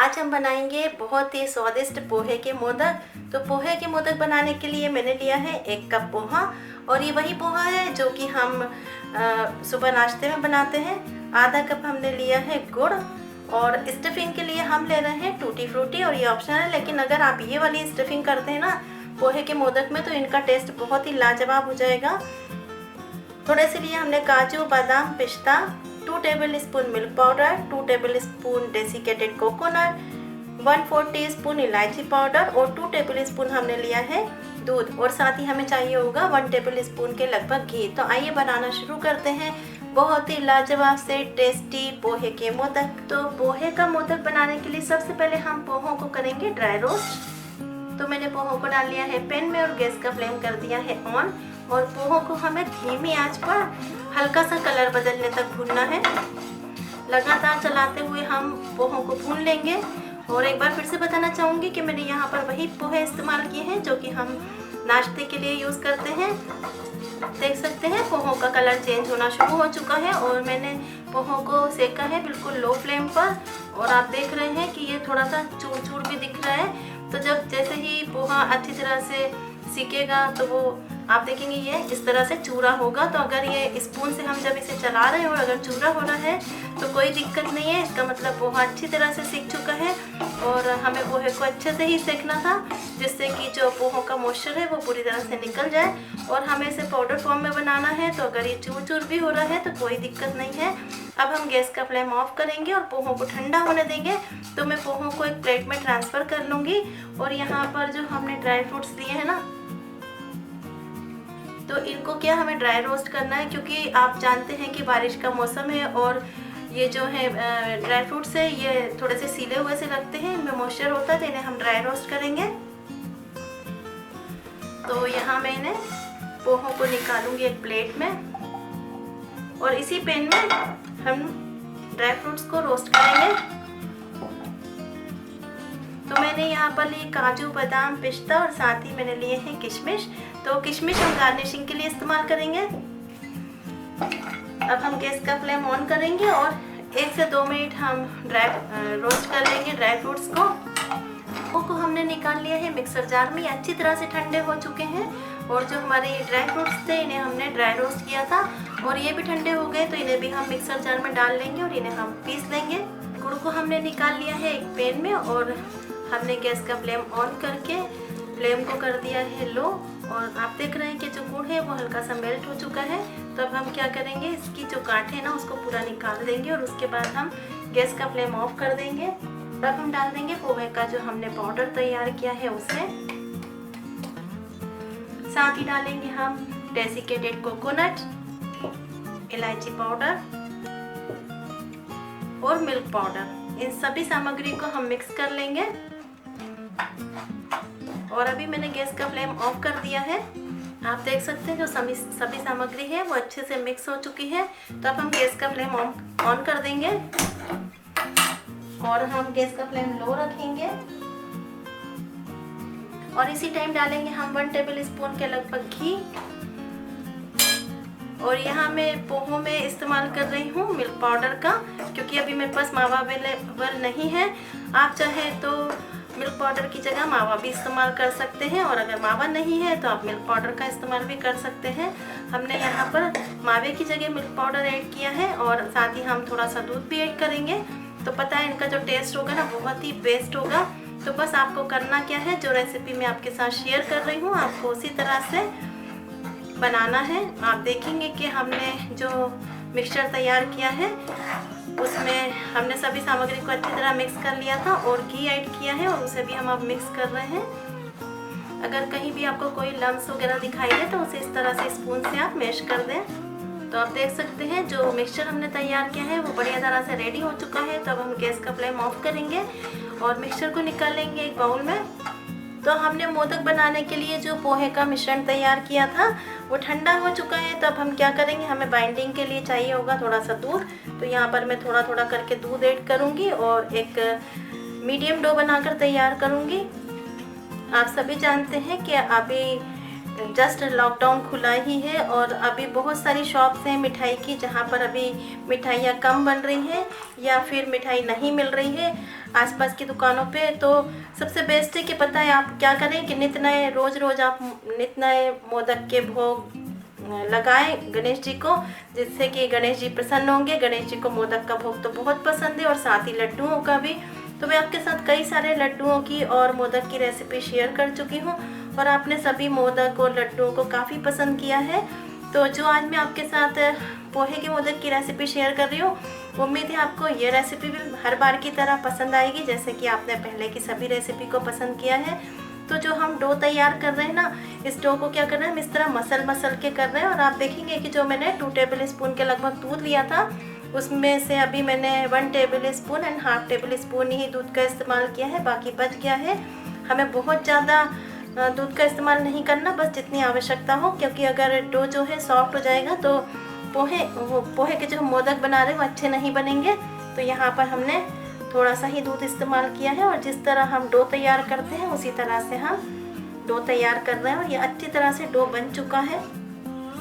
आज हम बनाएंगे बहुत ही स्वादिष्ट पोहे के मोदक। तो पोहे के मोदक बनाने के लिए मैंने लिया है 1 कप पोहा, और ये वही पोहा है जो कि हम सुबह नाश्ते में बनाते हैं। आधा कप हमने लिया है गुड़, और स्टफिंग के लिए हम ले रहे हैं टूटी फ्रूटी, और ये ऑप्शनल है, लेकिन अगर आप ये वाली स्टफिंग करते हैं ना पोहे के मोदक में तो इनका टेस्ट बहुत ही लाजवाब हो जाएगा। थोड़े से लिए हमने काजू, बादाम, पिस्ता, 2 table spoon milk powder, 2 table spoon desiccated coconut, 1/4 teaspoon इलायची पाउडर और 2 टेबल स्पून हमने लिया है दूध, और साथ ही हमें चाहिए होगा 1 टेबल स्पून के लगभग घी। तो आइए बनाना शुरू करते हैं बहुत ही लाजवाब से टेस्टी पोहे के मोदक। तो पोहे का मोदक बनाने के लिए सबसे पहले हम पोहों को करेंगे ड्राई रोस्ट। तो मैंने पोहों को डाल लिया है पैन में और गैस का फ्लेम कर दिया है ऑन, और पोहों को हमें धीमी आंच पर हल्का सा कलर बदलने तक भूनना है। लगातार चलाते हुए हम पोहों को भून लेंगे। और एक बार फिर से बताना चाहूँगी कि मैंने यहाँ पर वही पोहे इस्तेमाल किए हैं जो कि हम नाश्ते के लिए यूज़ करते हैं। देख सकते हैं पोहों का कलर चेंज होना शुरू हो चुका है, और मैंने पोहों को सेका है बिल्कुल लो फ्लेम पर, और आप देख रहे हैं कि ये थोड़ा सा चूर चूर भी दिख रहा है। तो जब जैसे ही पोहा अच्छी तरह से सीखेगा तो वो आप देखेंगे ये इस तरह से चूरा होगा। तो अगर ये स्पून से हम जब इसे चला रहे हैं और अगर चूरा हो रहा है तो कोई दिक्कत नहीं है, इसका मतलब पोहा अच्छी तरह से सीख चुका है। और हमें पोहे को अच्छे से ही सेकना था, जिससे कि जो पोहों का मॉइस्चर है वो पूरी तरह से निकल जाए। और हमें इसे पाउडर फॉर्म में बनाना है, तो अगर ये चूर चूर भी हो रहा है तो कोई दिक्कत नहीं है। अब हम गैस का फ्लेम ऑफ करेंगे और पोहों को ठंडा होने देंगे। तो मैं पोहों को एक प्लेट में ट्रांसफ़र कर लूँगी, और यहाँ पर जो हमने ड्राई फ्रूट्स लिए हैं ना, तो इनको क्या हमें ड्राई रोस्ट करना है, क्योंकि आप जानते हैं कि बारिश का मौसम है और ये जो है ड्राई फ्रूट्स है ये थोड़े से सीले हुए से लगते हैं, इनमें मॉइस्चर होता है, तो इन्हें हम ड्राई रोस्ट करेंगे। तो यहाँ मैंने पोहों को निकालूंगी एक प्लेट में, और इसी पैन में हम ड्राई फ्रूट्स को रोस्ट करेंगे। तो मैंने यहाँ पर लिए काजू, बादाम, पिस्ता, और साथ ही मैंने लिए हैं किशमिश। तो किशमिश हम गार्निशिंग के लिए इस्तेमाल करेंगे। अब हम गैस का फ्लेम ऑन करेंगे और 1 से 2 मिनट हम रोस्ट कर लेंगे ड्राई फ्रूट्स को हमने निकाल लिया है मिक्सर जार में। अच्छी तरह से ठंडे हो चुके हैं, और जो हमारे ये ड्राई फ्रूट्स थे इन्हें हमने ड्राई रोस्ट किया था और ये भी ठंडे हो गए। तो इन्हें भी हम मिक्सर जार में डाल लेंगे और इन्हें हम पीस लेंगे। गुड़ को हमने निकाल लिया है एक पैन में, और हमने गैस का फ्लेम ऑन करके फ्लेम को कर दिया है लो, और आप देख रहे हैं कि जो गुड़ है वो हल्का सा मेल्ट हो चुका है। तो अब हम क्या करेंगे, इसकी जो गांठ है ना उसको पूरा निकाल देंगे, और उसके बाद हम गैस का फ्लेम ऑफ कर देंगे। अब हम डाल देंगे पोहे का जो हमने पाउडर तैयार किया है उसे, साथ ही डालेंगे हम डेसिकेटेड कोकोनट, इलायची पाउडर और मिल्क पाउडर। इन सभी सामग्री को हम मिक्स कर लेंगे, और अभी मैंने गैस का फ्लेम ऑफ कर दिया है। आप देख सकते हैं जो सभी सामग्री है वो अच्छे से मिक्स हो चुकी है। तो अब हम गैस का फ्लेम ऑन कर देंगे, और हम गैस का फ्लेम लो रखेंगे, और इसी टाइम डालेंगे हम 1 टेबल स्पून के लगभग घी। और यहाँ मैं पोहों में इस्तेमाल कर रही हूँ मिल्क पाउडर का, क्योंकि अभी मेरे पास मावा अवेलेबल नहीं है। आप चाहे तो मिल्क पाउडर की जगह मावा भी इस्तेमाल कर सकते हैं, और अगर मावा नहीं है तो आप मिल्क पाउडर का इस्तेमाल भी कर सकते हैं। हमने यहाँ पर मावे की जगह मिल्क पाउडर ऐड किया है, और साथ ही हम थोड़ा सा दूध भी ऐड करेंगे। तो पता है इनका जो टेस्ट होगा ना बहुत ही बेस्ट होगा। तो बस आपको करना क्या है, जो रेसिपी मैं आपके साथ शेयर कर रही हूँ आपको उसी तरह से बनाना है। आप देखेंगे कि हमने जो मिक्सचर तैयार किया है उसमें हमने सभी सामग्री को अच्छी तरह मिक्स कर लिया था, और घी ऐड किया है, और उसे भी हम अब मिक्स कर रहे हैं। अगर कहीं भी आपको कोई लम्स वगैरह दिखाई दे तो उसे इस तरह से स्पून से आप मैश कर दें। तो आप देख सकते हैं जो मिक्सचर हमने तैयार किया है वो बढ़िया तरह से रेडी हो चुका है। तो अब हम गैस का फ्लेम ऑफ करेंगे और मिक्सचर को निकाल लेंगे एक बाउल में। तो हमने मोदक बनाने के लिए जो पोहे का मिश्रण तैयार किया था वो ठंडा हो चुका है। तो अब हम क्या करेंगे, हमें बाइंडिंग के लिए चाहिए होगा थोड़ा सा दूध। तो यहाँ पर मैं थोड़ा थोड़ा करके दूध ऐड करूँगी और एक मीडियम डो बनाकर तैयार करूँगी। आप सभी जानते हैं कि अभी जस्ट लॉकडाउन खुला ही है और अभी बहुत सारी शॉप्स हैं मिठाई की जहाँ पर अभी मिठाइयाँ कम बन रही हैं या फिर मिठाई नहीं मिल रही है। आसपास की दुकानों पे। तो सबसे बेस्ट है कि पता है आप क्या करें कि नित नए रोज़ आप नित नए मोदक के भोग लगाएं गणेश जी को, जिससे कि गणेश जी प्रसन्न होंगे। गणेश जी को मोदक का भोग तो बहुत पसंद है और साथ ही लड्डुओं का भी। तो मैं आपके साथ कई सारे लड्डुओं की और मोदक की रेसिपी शेयर कर चुकी हूँ और आपने सभी मोदक और लड्डुओं को काफ़ी पसंद किया है। तो जो आज मैं आपके साथ पोहे के मोदक की रेसिपी शेयर कर रही हूँ, उम्मीद है आपको ये रेसिपी भी हर बार की तरह पसंद आएगी, जैसे कि आपने पहले की सभी रेसिपी को पसंद किया है। तो जो हम डो तैयार कर रहे हैं ना, इस डो को क्या कर रहे हैं, हम इस तरह मसल के कर रहे हैं। और आप देखेंगे कि जो मैंने 2 टेबल स्पून के लगभग दूध लिया था, उसमें से अभी मैंने 1 tablespoon and half tablespoon ही दूध का इस्तेमाल किया है, बाकी बच गया है। हमें बहुत ज़्यादा दूध का इस्तेमाल नहीं करना, बस जितनी आवश्यकता हो, क्योंकि अगर डो जो है सॉफ्ट हो जाएगा तो पोहे के जो हम मोदक बना रहे हैं वो अच्छे नहीं बनेंगे। तो यहाँ पर हमने थोड़ा सा ही दूध इस्तेमाल किया है और जिस तरह हम डो तैयार करते हैं उसी तरह से हम डो तैयार कर रहे हैं और ये अच्छी तरह से डो बन चुका है।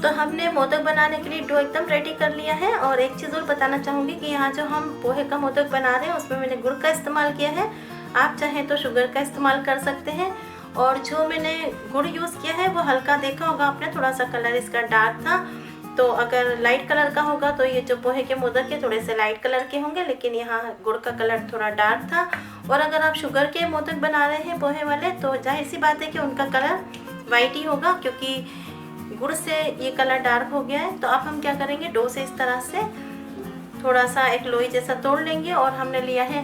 तो हमने मोदक बनाने के लिए डो एकदम रेडी कर लिया है। और एक चीज़ और बताना चाहूँगी कि यहाँ जो हम पोहे का मोदक बना रहे हैं उसमें मैंने गुड़ का इस्तेमाल किया है, आप चाहें तो शुगर का इस्तेमाल कर सकते हैं। और जो मैंने गुड़ यूज़ किया है वो हल्का, देखा होगा आपने, थोड़ा सा कलर इसका डार्क था। तो अगर लाइट कलर का होगा तो ये जो पोहे के मोदक है थोड़े से लाइट कलर के होंगे, लेकिन यहाँ गुड़ का कलर थोड़ा डार्क था। और अगर आप शुगर के मोदक बना रहे हैं पोहे वाले, तो जाहिर सी बात है कि उनका कलर वाइट ही होगा, क्योंकि गुड़ से ये कलर डार्क हो गया है। तो अब हम क्या करेंगे, डो से इस तरह से थोड़ा सा एक लोई जैसा तोड़ लेंगे। और हमने लिया है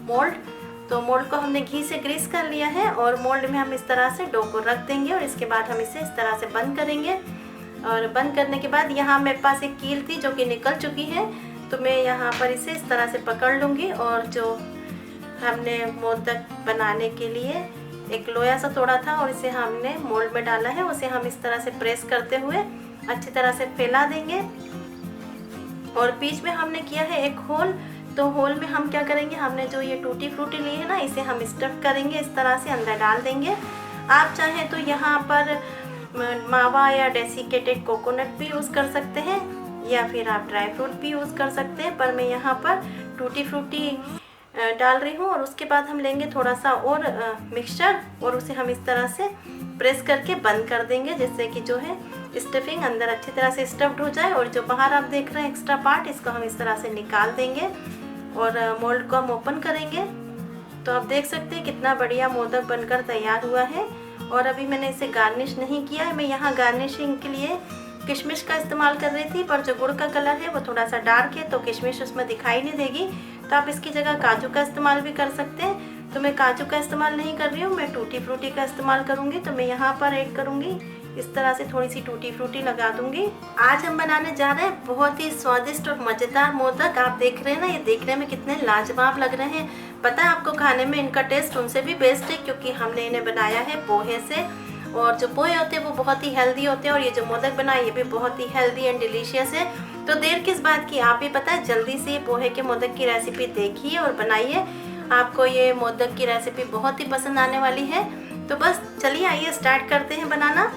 मोल्ड, तो मोल्ड को हमने घी से ग्रीस कर लिया है और मोल्ड में हम इस तरह से डो को रख देंगे और इसके बाद हम इसे इस तरह से बंद करेंगे। और बंद करने के बाद यहाँ मेरे पास एक कील थी जो कि निकल चुकी है, तो मैं यहाँ पर इसे इस तरह से पकड़ लूँगी। और जो हमने मोदक बनाने के लिए एक लोया सा तोड़ा था और इसे हमने मोल्ड में डाला है, उसे हम इस तरह से प्रेस करते हुए अच्छी तरह से फैला देंगे। और बीच में हमने किया है एक होल, तो होल में हम क्या करेंगे, हमने जो ये टूटी फ्रूटी ली है ना, इसे हम स्टफ करेंगे, इस तरह से अंदर डाल देंगे। आप चाहें तो यहाँ पर मावा या डेसिकेटेड कोकोनट भी यूज़ कर सकते हैं या फिर आप ड्राई फ्रूट भी यूज़ कर सकते हैं, पर मैं यहाँ पर टूटी फ्रूटी डाल रही हूँ। और उसके बाद हम लेंगे थोड़ा सा और मिक्सचर और उसे हम इस तरह से प्रेस करके बंद कर देंगे, जिससे कि जो है स्टफिंग अंदर अच्छी तरह से स्टफ्ड हो जाए। और जो बाहर आप देख रहे हैं एक्स्ट्रा पार्ट, इसको हम इस तरह से निकाल देंगे और मोल्ड को हम ओपन करेंगे। तो आप देख सकते हैं कितना बढ़िया मोदक बनकर तैयार हुआ है। और अभी मैंने इसे गार्निश नहीं किया है, मैं यहाँ गार्निशिंग के लिए किशमिश का इस्तेमाल कर रही थी, पर जो गुड़ का कलर है वो थोड़ा सा डार्क है तो किशमिश उसमें दिखाई नहीं देगी। तो आप इसकी जगह काजू का इस्तेमाल भी कर सकते हैं। तो मैं काजू का इस्तेमाल नहीं कर रही हूँ, मैं टूटी फ्रूटी का इस्तेमाल करूँगी। तो मैं यहाँ पर ऐड करूँगी, इस तरह से थोड़ी सी टूटी फ्रूटी लगा दूँगी। आज हम बनाने जा रहे हैं बहुत ही स्वादिष्ट और मज़ेदार मोदक। आप देख रहे हैं ना, ये देखने में कितने लाजवाब लग रहे हैं। पता है आपको, खाने में इनका टेस्ट उनसे भी बेस्ट है, क्योंकि हमने इन्हें बनाया है पोहे से। और जो पोहे होते हैं वो बहुत ही हेल्दी होते हैं और ये जो मोदक बनाए ये भी बहुत ही हेल्दी एंड डिलीशियस है। तो देर किस बात की, आप भी पता है जल्दी से पोहे के मोदक की रेसिपी देखिए और बनाइए। आपको ये मोदक की रेसिपी बहुत ही पसंद आने वाली है। तो बस चलिए आइए स्टार्ट करते हैं बनाना।